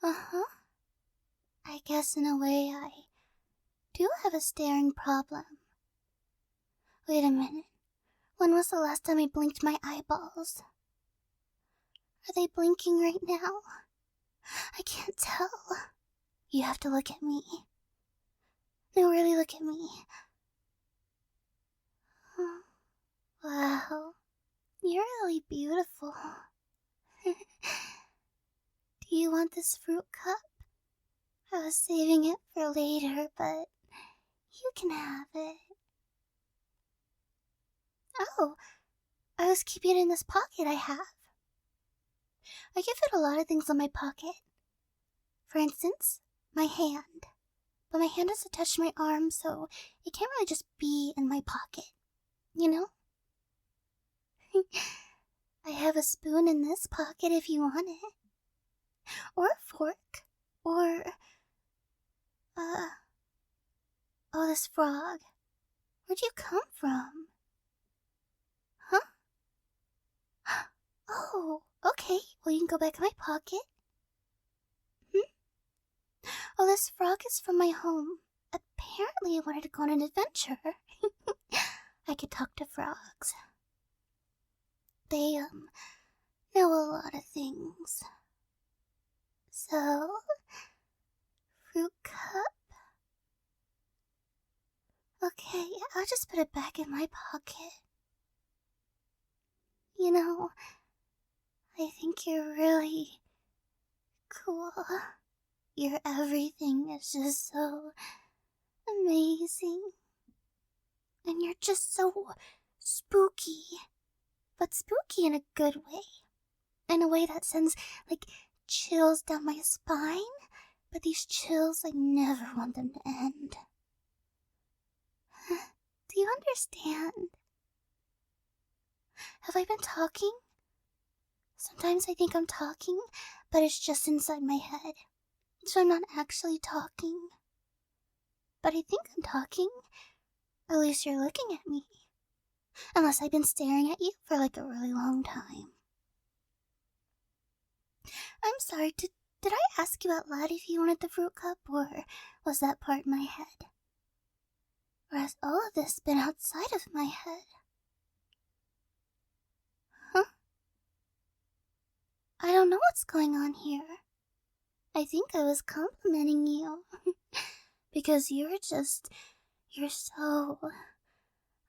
Uh-huh. I guess in a way I do have a staring problem. Wait a minute. When was the last time I blinked my eyeballs? Are they blinking right now? I can't tell. You have to look at me. No, really look at me. Wow. You're really beautiful. Do you want this fruit cup? I was saving it for later, but you can have it. Oh, I was keeping it in this pocket I have. I can fit a lot of things in my pocket. For instance, my hand. But my hand is attached to my arm, so it can't really just be in my pocket. You know? I have a spoon in this pocket if you want it. Or a fork. Or... Oh, this frog. Where'd you come from? Huh? Oh, okay. Well, you can go back in my pocket. Oh, this frog is from my home. Apparently I wanted to go on an adventure. I could talk to frogs. They, know a lot of things. So, fruit cup? Okay, I'll just put it back in my pocket. You know, I think you're really cool. Your everything is just so amazing. And you're just so spooky. But spooky in a good way. In a way that sends, chills down my spine. But these chills, I never want them to end. Do you understand? Have I been talking? Sometimes I think I'm talking, but it's just inside my head. So I'm not actually talking. But I think I'm talking. At least you're looking at me. Unless I've been staring at you for a really long time. I'm sorry, did I ask you out loud if you wanted the fruit cup, or was that part in my head? Or has all of this been outside of my head? Huh? I don't know what's going on here. I think I was complimenting you. Because you're so...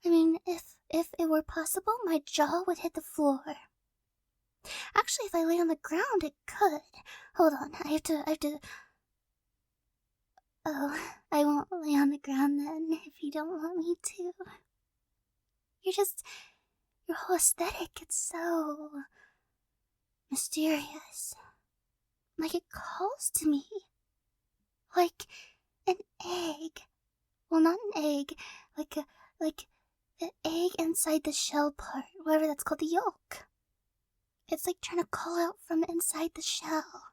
I mean, if it were possible, my jaw would hit the floor. Actually, if I lay on the ground, it could. Hold on, I have to... Oh, I won't lay on the ground then, if you don't want me to. Your whole aesthetic, it's so... mysterious. Like it calls to me. Like an egg. Well, not an egg. Like the egg inside the shell part, whatever that's called, the yolk. It's like trying to call out from inside the shell.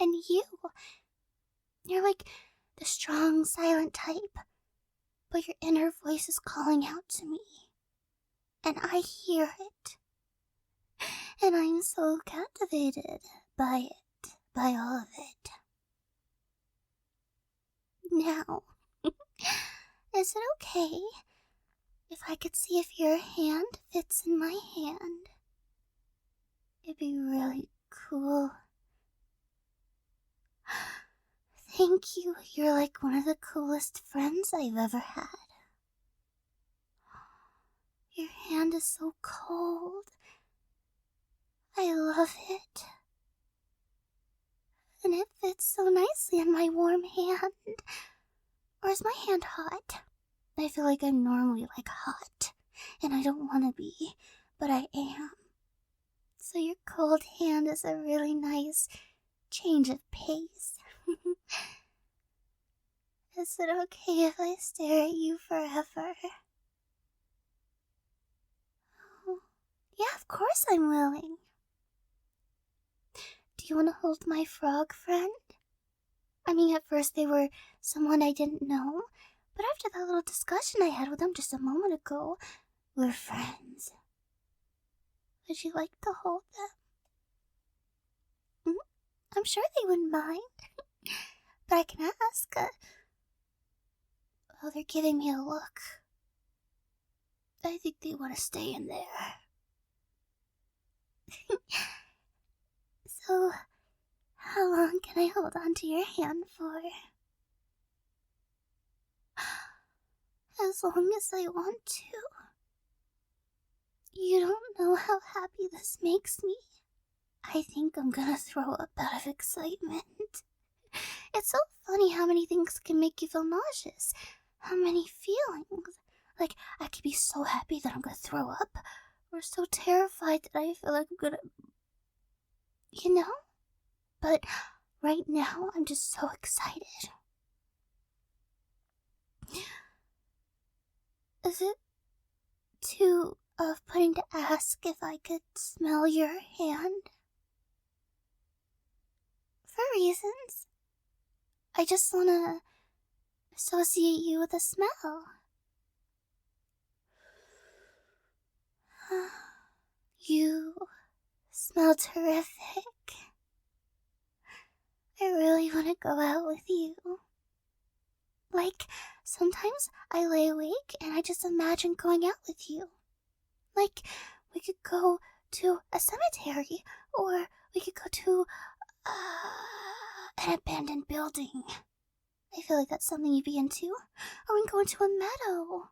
And you're like the strong, silent type. But your inner voice is calling out to me. And I hear it. And I'm so captivated by it, by all of it. Now, is it okay if I could see if your hand fits in my hand? It'd be really cool. Thank you, you're like one of the coolest friends I've ever had. Your hand is so cold. I love it. And it fits so nicely in my warm hand. Or is my hand hot? I feel like I'm normally hot, and I don't want to be, but I am. So your cold hand is a really nice change of pace. Is it okay if I stare at you forever? Oh, yeah, of course I'm willing. Do you want to hold my frog friend? I mean, at first they were someone I didn't know, but after that little discussion I had with them just a moment ago, we're friends. Would you like to hold them? I'm sure they wouldn't mind. But I can ask. Oh, they're giving me a look. I think they want to stay in there. So, how long can I hold on to your hand for? As long as I want to. You don't know how happy this makes me. I think I'm gonna throw up out of excitement. It's so funny how many things can make you feel nauseous. How many feelings. Like, I could be so happy that I'm gonna throw up, or so terrified that I feel like I'm gonna... You know? But right now, I'm just so excited. Is it too off-putting to ask if I could smell your hand? For reasons. I just wanna associate you with a smell. You smell terrific. I really want to go out with you. Like, sometimes I lay awake and I just imagine going out with you. Like, we could go to a cemetery, or we could go to an abandoned building. I feel like that's something you'd be into. Or we can go into a meadow,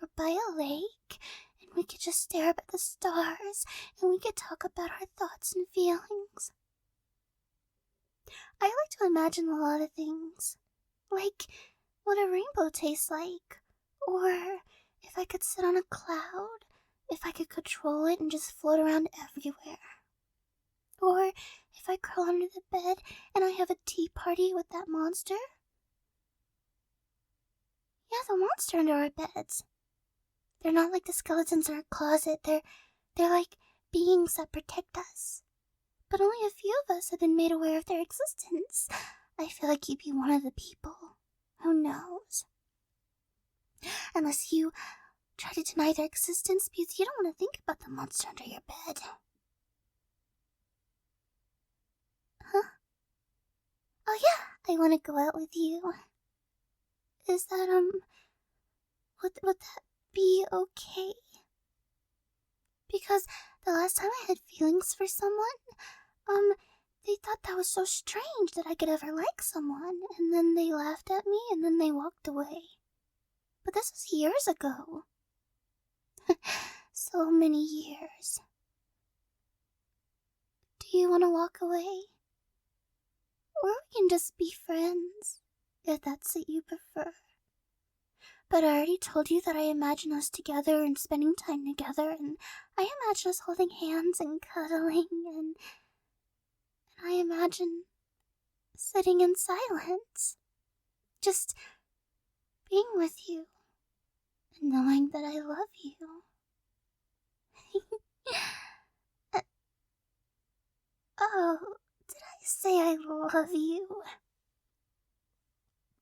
or by a lake, and we could just stare up at the stars, and we could talk about our thoughts and feelings. I like to imagine a lot of things, like what a rainbow tastes like, or if I could sit on a cloud, if I could control it and just float around everywhere. Or if I crawl under the bed and I have a tea party with that monster. Yeah, the monster under our beds. They're not like the skeletons in our closet. They're like beings that protect us. But only a few of us have been made aware of their existence. I feel like you'd be one of the people. Who knows? Unless you try to deny their existence because you don't want to think about the monster under your bed. Huh? Oh yeah, I want to go out with you. Is that, would that be okay? Because the last time I had feelings for someone, they thought that was so strange that I could ever like someone, and then they laughed at me, and then they walked away. But this was years ago. So many years. Do you want to walk away? Or we can just be friends, if that's what you prefer. But I already told you that I imagine us together and spending time together, and I imagine us holding hands and cuddling, and I imagine sitting in silence, just being with you, and knowing that I love you. Oh, did I say I love you?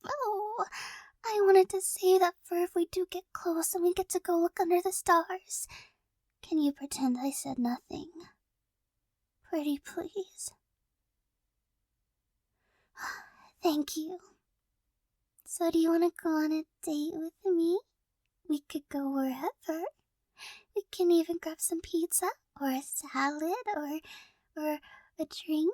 Oh, I wanted to save that for if we do get close and we get to go look under the stars. Can you pretend I said nothing? Pretty please. Thank you. So do you want to go on a date with me? We could go wherever. We can even grab some pizza, or a salad, or a drink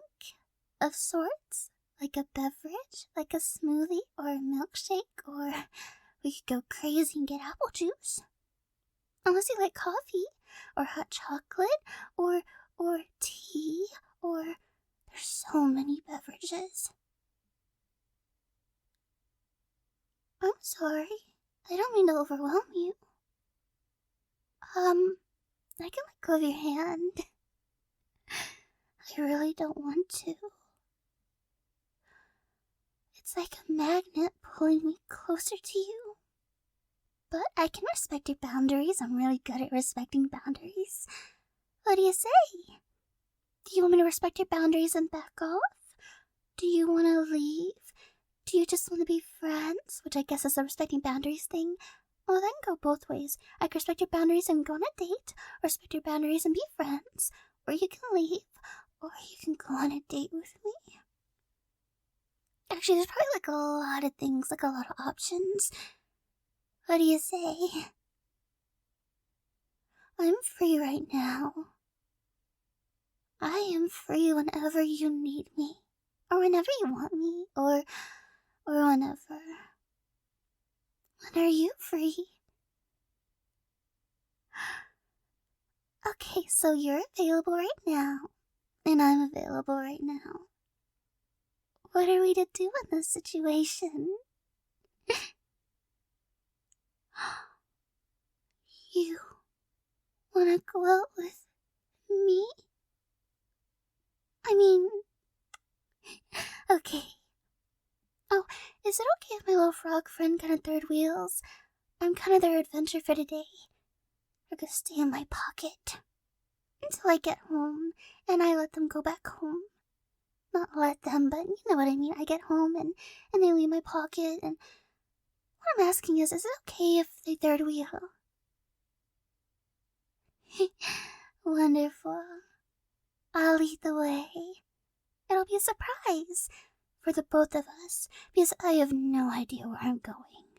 of sorts, like a beverage, like a smoothie, or a milkshake, or we could go crazy and get apple juice. Unless you like coffee, or hot chocolate, or tea, or there's so many beverages. I'm sorry. I don't mean to overwhelm you. I can let go of your hand. I really don't want to. It's like a magnet pulling me closer to you. But I can respect your boundaries. I'm really good at respecting boundaries. What do you say? Do you want me to respect your boundaries and back off? Do you want to leave? Do you just want to be friends? Which I guess is a respecting boundaries thing. Well, that can go both ways. I can respect your boundaries and go on a date, or respect your boundaries and be friends. Or you can leave. Or you can go on a date with me. Actually, there's probably like a lot of things, like a lot of options. What do you say? I'm free right now. I am free whenever you need me. Or whenever you want me. Or whenever. When are you free? Okay, so you're available right now. And I'm available right now. What are we to do in this situation? You wanna go out with me? I mean... Okay. Oh, is it okay if my little frog friend kinda third wheels? I'm kinda their adventure for today. They're gonna stay in my pocket. Until I get home, and I let them go back home. Not let them, but you know what I mean. I get home, and they leave my pocket, and... What I'm asking is it okay if they third wheel? Wonderful. I'll lead the way. It'll be a surprise for the both of us, because I have no idea where I'm going.